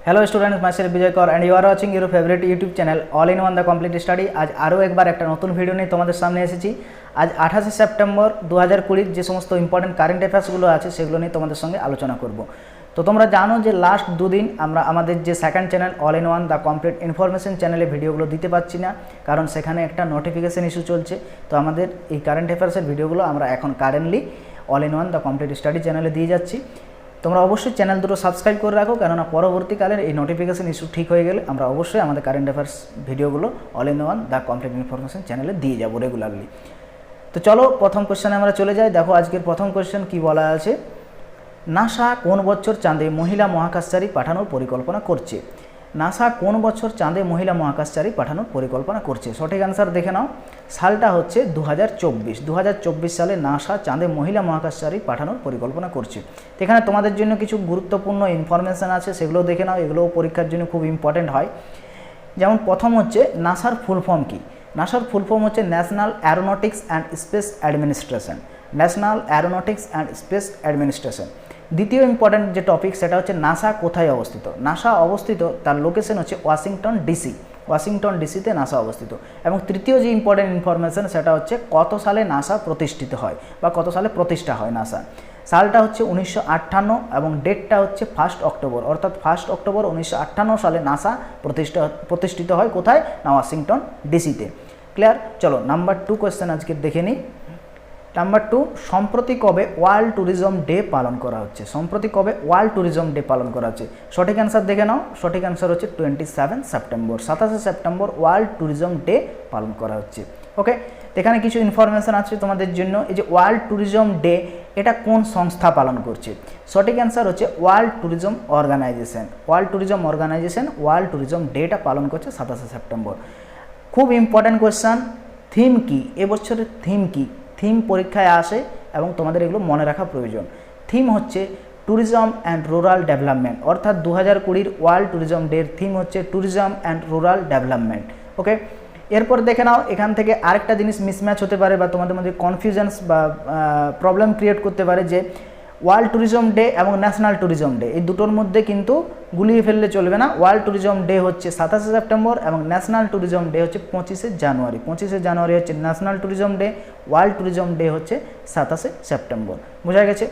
Hello students, myself Vijay Kaur and you are watching your favourite YouTube channel all in one the complete study. आज आरो एक बार एक नतून video नहीं तुम्हारे सामने एसेছি। आज 28 सेप्टेम्बर 2020 যে সমস্ত ইম্পর্টেন্ট কারেন্ট অ্যাফেয়ার্সগুলো আছে সেগুলো নিয়ে তোমাদের সঙ্গে আলোচনা করব। তো তোমরা জানো যে লাস্ট দুদিন আমরা আমাদের যে second channel all in one the complete information চ্যানেলে ভিডিওগুলো দিতে পারছি না, কারণ সেখানে একটা নোটিফিকেশন ইস্যু চলছে। তো আমাদের এই কারেন্ট অ্যাফেয়ার্সের ভিডিওগুলো আমরা এখন currently all in one the complete study চ্যানেলে দিয়ে যাচ্ছি। তোমরা অবশ্যই চ্যানেল দুটো সাবস্ক্রাইব করে রাখো, কেননা পরবর্তীকালে এই নোটিফিকেশন ইস্যু ঠিক হয়ে গেলে আমরা অবশ্যই আমাদের কারেন্ট অ্যাফেয়ার্স ভিডিওগুলো all in one the complete information চ্যানেলে দিয়ে যাবো রেগুলারলি। তো চলো প্রথম কোশ্চেনে আমরা চলে যাই। দেখো আজকের প্রথম কোশ্চেন কি বলা আছে, নাসা কোন বছর চাঁদে মহিলা মহাকাশচারী পাঠানোর পরিকল্পনা করছে? নাসা কোন বছর চাঁদে মহিলা মহাকাশচারী পাঠানোর পরিকল্পনা করছে? সঠিক অ্যান্সার দেখে নাও, সালটা হচ্ছে 2024 সালে নাসা চাঁদে মহিলা মহাকাশচারী পাঠানোর পরিকল্পনা করছে। এখানে তোমাদের জন্য কিছু গুরুত্বপূর্ণ ইনফরমেশান আছে, সেগুলো দেখে নাও, এগুলোও পরীক্ষার জন্য খুব ইম্পর্টেন্ট হয়। যেমন প্রথম হচ্ছে নাসার ফুল ফর্ম কী? নাসার ফুল ফর্ম হচ্ছে national Aeronautics and space administration. National Aeronautics and space administration. দ্বিতীয় ইম্পর্টেন্ট যে টপিক সেটা হচ্ছে নাসা কোথায় অবস্থিত? নাসা অবস্থিত, তার লোকেশন হচ্ছে ওয়াশিংটন ডিসি। ওয়াশিংটন ডিসিতে নাসা অবস্থিত। এবং তৃতীয় যে ইম্পর্টেন্ট ইনফরমেশন সেটা হচ্ছে কত সালে নাসা প্রতিষ্ঠিত হয় বা কত সালে প্রতিষ্ঠা হয় নাসা। সালটা হচ্ছে 1958 এবং ডেটটা হচ্ছে 1 অক্টোবর, অর্থাৎ 1 অক্টোবর 1958 সালে নাসা প্রতিষ্ঠিত হয়। কোথায়? না ওয়াশিংটন ডিসিতে। ক্লিয়ার? চলো নাম্বার 2 কোয়েশ্চেন আজকে দেখে নিই। নাম্বার 2, সম্প্রতি কবে ওয়ার্ল্ড ট্যুরিজম ডে পালন করা হচ্ছে? সম্প্রতি কবে ওয়ার্ল্ড ট্যুরিজম ডে পালন করা হচ্ছে? সঠিক অ্যান্সার দেখে নাও, সঠিক অ্যান্সার হচ্ছে 27 September. 27 September world tourism day পালন করা হচ্ছে। ওকে, এখানে কিছু ইনফরমেশান আছে তোমাদের জন্য। এই যে ওয়ার্ল্ড ট্যুরিজম ডে, এটা কোন সংস্থা পালন করছে? সঠিক অ্যান্সার হচ্ছে world tourism organisation. World tourism organisation world tourism day পালন করছে 27 সেপ্টেম্বর। খুব ইম্পর্ট্যান্ট কোয়েশ্চান, থিম কি? এবছরের থিম কি? থিম পরীক্ষায় আসে এবং তোমাদের এগুলো মনে রাখা প্রয়োজন। থিম হচ্ছে ট্যুরিজম অ্যান্ড রুরাল ডেভেলপমেন্ট, অর্থাৎ 2020 ওয়ার্ল্ড ট্যুরিজম ডের থিম হচ্ছে ট্যুরিজম অ্যান্ড রুরাল ডেভেলপমেন্ট। ওকে, এরপর দেখে নাও, এখান থেকে আরেকটা জিনিস মিসম্যাচ হতে পারে বা তোমাদের মধ্যে কনফিউশনস বা প্রবলেম ক্রিয়েট করতে পারে যে ওয়ার্ল্ড ট্যুরিজম ডে এবং ন্যাশনাল ট্যুরিজম ডে এই দুটোর মধ্যে কিন্তু গুলিয়ে ফেললে চলবে না। ওয়ার্ল্ড ট্যুরিজম ডে হচ্ছে 27 সেপ্টেম্বর এবং ন্যাশনাল ট্যুরিজম ডে হচ্ছে 25 জানুয়ারি। 25 জানুয়ারি হচ্ছে national tourism day, world tourism day হচ্ছে 27 সেপ্টেম্বর। বোঝা গেছে?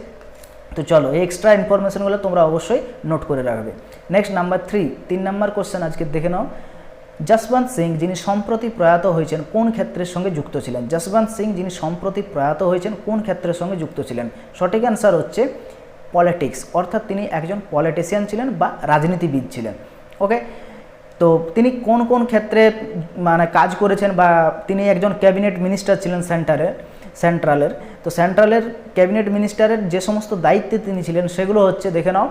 তো চলো এই এক্সট্রা ইনফরমেশনগুলো তোমরা অবশ্যই নোট করে রাখবে। নেক্সট নাম্বার 3 নম্বর কোশ্চেন আজকে দেখে নাও। যশবন্ত সিং যিনি সম্প্রতি প্রয়াত হয়েছেন কোন ক্ষেত্রের সঙ্গে যুক্ত ছিলেন? যশবন্ত সিং যিনি সম্প্রতি প্রয়াত হয়েছেন কোন ক্ষেত্রের সঙ্গে যুক্ত ছিলেন? সঠিক অ্যান্সার হচ্ছে পলিটিক্স, অর্থাৎ তিনি একজন পলিটিশিয়ান ছিলেন বা রাজনীতিবিদ ছিলেন। ওকে, তো তিনি কোন কোন ক্ষেত্রে মানে কাজ করেছেন, বা তিনি একজন ক্যাবিনেট মিনিস্টার ছিলেন সেন্ট্রালের। তো সেন্ট্রালের ক্যাবিনেট মিনিস্টারের যে সমস্ত দায়িত্বে তিনি ছিলেন সেগুলো হচ্ছে দেখে নাও,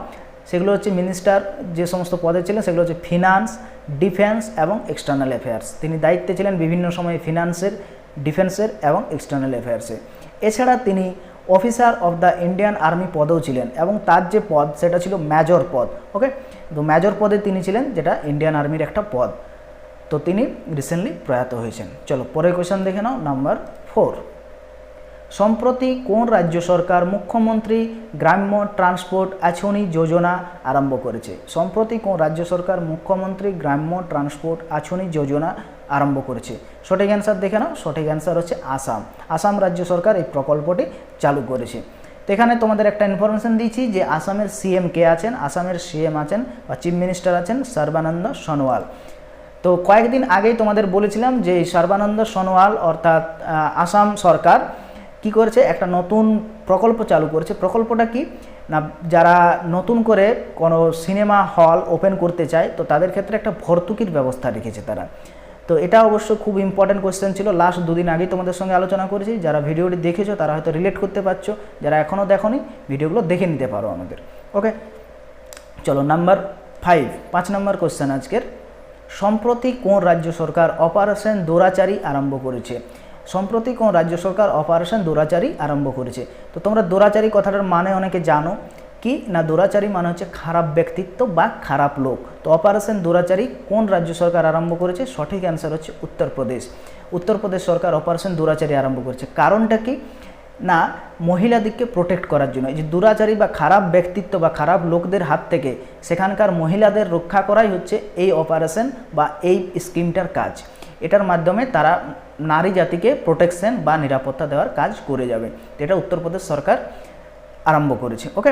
সেগুলো হচ্ছে মিনিস্টার যে সমস্ত পদে ছিলেন সেগুলো হচ্ছে ফিনান্স, ডিফেন্স এবং এক্সটার্নাল অ্যাফেয়ার্স। তিনি দায়িত্বে ছিলেন বিভিন্ন সময়ে ফিনান্সের, ডিফেন্সের এবং এক্সটার্নাল অ্যাফেয়ার্সে। এছাড়া তিনি officer of the Indian army পদেও ছিলেন এবং তার যে পদ সেটা ছিল মেজর পদ। ওকে, তো মেজর পদে তিনি ছিলেন, যেটা ইন্ডিয়ান আর্মির একটা পদ। তো তিনি রিসেন্টলি প্রয়াত হয়েছেন। চলো পরের কোয়েশ্চেন দেখে নাও। নাম্বার 4, সম্প্রতি কোন রাজ্য সরকার মুখ্যমন্ত্রী গ্রাম্য ট্রান্সপোর্ট আঁচনি যোজনা আরম্ভ করেছে? সম্প্রতি কোন রাজ্য সরকার মুখ্যমন্ত্রী গ্রাম্য ট্রান্সপোর্ট আঁচনি যোজনা আরম্ভ করেছে? সঠিক অ্যান্সার দেখে নাও, সঠিক অ্যান্সার হচ্ছে আসাম। আসাম রাজ্য সরকার এই প্রকল্পটি চালু করেছে। তো এখানে তোমাদের একটা ইনফরমেশন দিয়েছি যে আসামের সিএম কে আছেন। আসামের সিএম আছেন বা চিফ মিনিস্টার আছেন সর্বানন্দ সোনোয়াল। তো কয়েকদিন আগেই তোমাদের বলেছিলাম যে সর্বানন্দ সোনোয়াল অর্থাৎ আসাম সরকার কি করেছে, একটা নতুন প্রকল্প চালু করেছে। প্রকল্পটা কি না, যারা নতুন করে কোনো সিনেমা হল ওপেন করতে চায় তো তাদের ক্ষেত্রে একটা ভর্তুকির ব্যবস্থা রেখেছে তারা। তো এটা অবশ্য খুব ইম্পর্টেন্ট কোয়েশ্চেন ছিল, লাস্ট দুদিন আগেই তোমাদের সঙ্গে আলোচনা করেছি। যারা ভিডিওটি দেখেছো তারা হয়তো রিলেট করতে পারছো, যারা এখনও দেখোনি ভিডিওগুলো দেখে নিতে পারো আমাদের। ওকে, চলো নাম্বার 5 নম্বর কোয়েশ্চেন আজকের। সম্প্রতি কোন রাজ্য সরকার অপারেশন দৌরাচারী আরম্ভ করেছে? সম্প্রতি কোন রাজ্য সরকার অপারেশন দৌরাচারী আরম্ভ করেছে? তো তোমরা দৌরাচারী কথাটার মানে অনেকে জানো কি না, দৌরাচারী মানে হচ্ছে খারাপ ব্যক্তিত্ব বা খারাপ লোক। তো অপারেশন দৌরাচারী কোন রাজ্য সরকার আরম্ভ করেছে? সঠিক অ্যান্সার হচ্ছে উত্তরপ্রদেশ। উত্তরপ্রদেশ সরকার অপারেশন দৌরাচারী আরম্ভ করেছে। কারণটা কি না মহিলাদেরকে প্রোটেক্ট করার জন্য। এই যে দুরাচারী বা খারাপ ব্যক্তিত্ব বা খারাপ লোকদের হাত থেকে সেখানকার মহিলাদের রক্ষা করাই হচ্ছে এই অপারেশন বা এই স্কিমটার কাজ। এটার মাধ্যমে তারা নারী জাতিকে প্রোটেকশন বা নিরাপত্তা দেওয়ার কাজ করে যাবে। এটা উত্তরপ্রদেশ সরকার আরম্ভ করেছে। ওকে,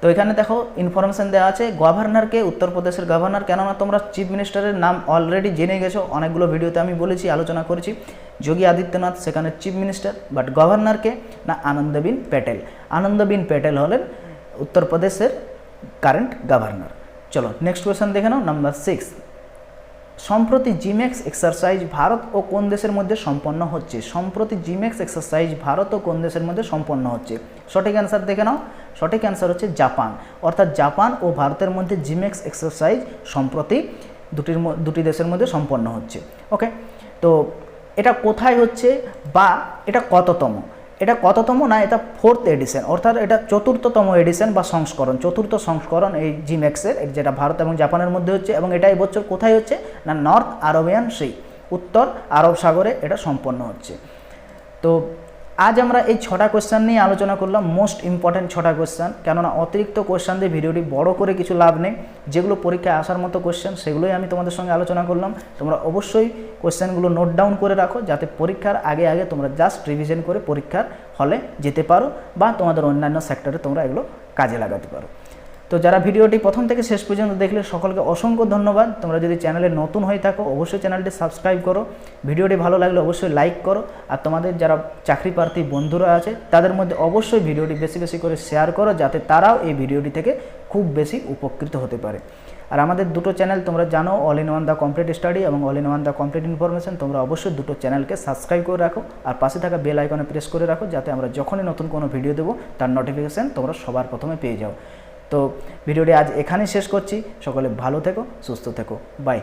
তো এখানে দেখো ইনফরমেশন দেওয়া আছে গভর্নরকে, উত্তরপ্রদেশের গভর্নর, কেননা তোমরা চিফ মিনিস্টারের নাম অলরেডি জেনে গেছো, অনেকগুলো ভিডিওতে আমি বলেছি, আলোচনা করেছি। যোগী আদিত্যনাথ সেখানে চিফ মিনিস্টার, বাট গভর্নরকে না আনন্দবেন প্যাটেল। আনন্দবেন প্যাটেল হলেন উত্তরপ্রদেশের কারেন্ট গভর্নর। চলো নেক্সট কোয়েশ্চেন দেখে নাও, নাম্বার 6। সম্প্রতি জিম্যাক্স এক্সারসাইজ ভারত ও কোন দেশের মধ্যে সম্পন্ন হচ্ছে? সম্প্রতি জিম্যাক্স এক্সারসাইজ ভারত ও কোন দেশের মধ্যে সম্পন্ন হচ্ছে? সঠিক অ্যান্সার দেখে নাও, সঠিক অ্যান্সার হচ্ছে জাপান। অর্থাৎ জাপান ও ভারতের মধ্যে জিম্যাক্স এক্সারসাইজ সম্প্রতি দুটি দেশের মধ্যে সম্পন্ন হচ্ছে। ওকে, তো এটা কোথায় হচ্ছে বা এটা কততম? এটা কততম না, এটা 4th এডিশন, অর্থাৎ এটা 4র্থতম এডিশন বা সংস্করণ, 4র্থ সংস্করণ এই জিম্যাক্সের, যেটা ভারত এবং জাপানের মধ্যে হচ্ছে। এবং এটা এবছর কোথায় হচ্ছে না নর্থ আরবিয়ান সি, উত্তর আরব সাগরে এটা সম্পন্ন হচ্ছে। তো আজ আমরা এই 6টা কোয়েশ্চেন নিয়ে আলোচনা করলাম, মোস্ট ইম্পর্ট্যান্ট 6টা কোয়েশ্চেন, কেননা অতিরিক্ত কোয়েশ্চেন দিয়ে ভিডিওটি বড় করে কিছু লাভ নেই। যেগুলো পরীক্ষায় আসার মতো কোয়েশ্চেন সেগুলোই আমি তোমাদের সঙ্গে আলোচনা করলাম। তোমরা অবশ্যই কোয়েশ্চেনগুলো নোট ডাউন করে রাখো, যাতে পরীক্ষার আগে আগে তোমরা জাস্ট রিভিশন করে পরীক্ষার হলে যেতে পারো বা তোমাদের অন্যান্য সেক্টরে তোমরা এগুলো কাজে লাগাতে পারো। তো যারা ভিডিওটি প্রথম থেকে শেষ পর্যন্ত দেখলে সকলকে অসংখ্য ধন্যবাদ। তোমরা যদি চ্যানেলে নতুন হয়ে থাকো অবশ্যই চ্যানেলটি সাবস্ক্রাইব করো, ভিডিওটি ভালো লাগলে অবশ্যই লাইক করো, আর তোমাদের যারা চাকরি প্রার্থী বন্ধুরা আছে তাদের মধ্যে অবশ্যই ভিডিওটি বেশি বেশি করে শেয়ার করো, যাতে তারাও এই ভিডিওটি থেকে খুব বেশি উপকৃত হতে পারে। আর আমাদের দুটো চ্যানেল তোমরা জানো, all in one the complete study এবং all in one the complete information. তোমরা অবশ্যই দুটো চ্যানেলকে সাবস্ক্রাইব করে রাখো আর পাশে থাকা বেল আইকনে প্রেস করে রাখো, যাতে আমরা যখনই নতুন কোনো ভিডিও দেবো তার নোটিফিকেশান তোমরা সবার প্রথমে পেয়ে যাও। তো ভিডিওটি আজ এখানেই শেষ করছি। সকলে ভালো থেকো, সুস্থ থেকো, বাই।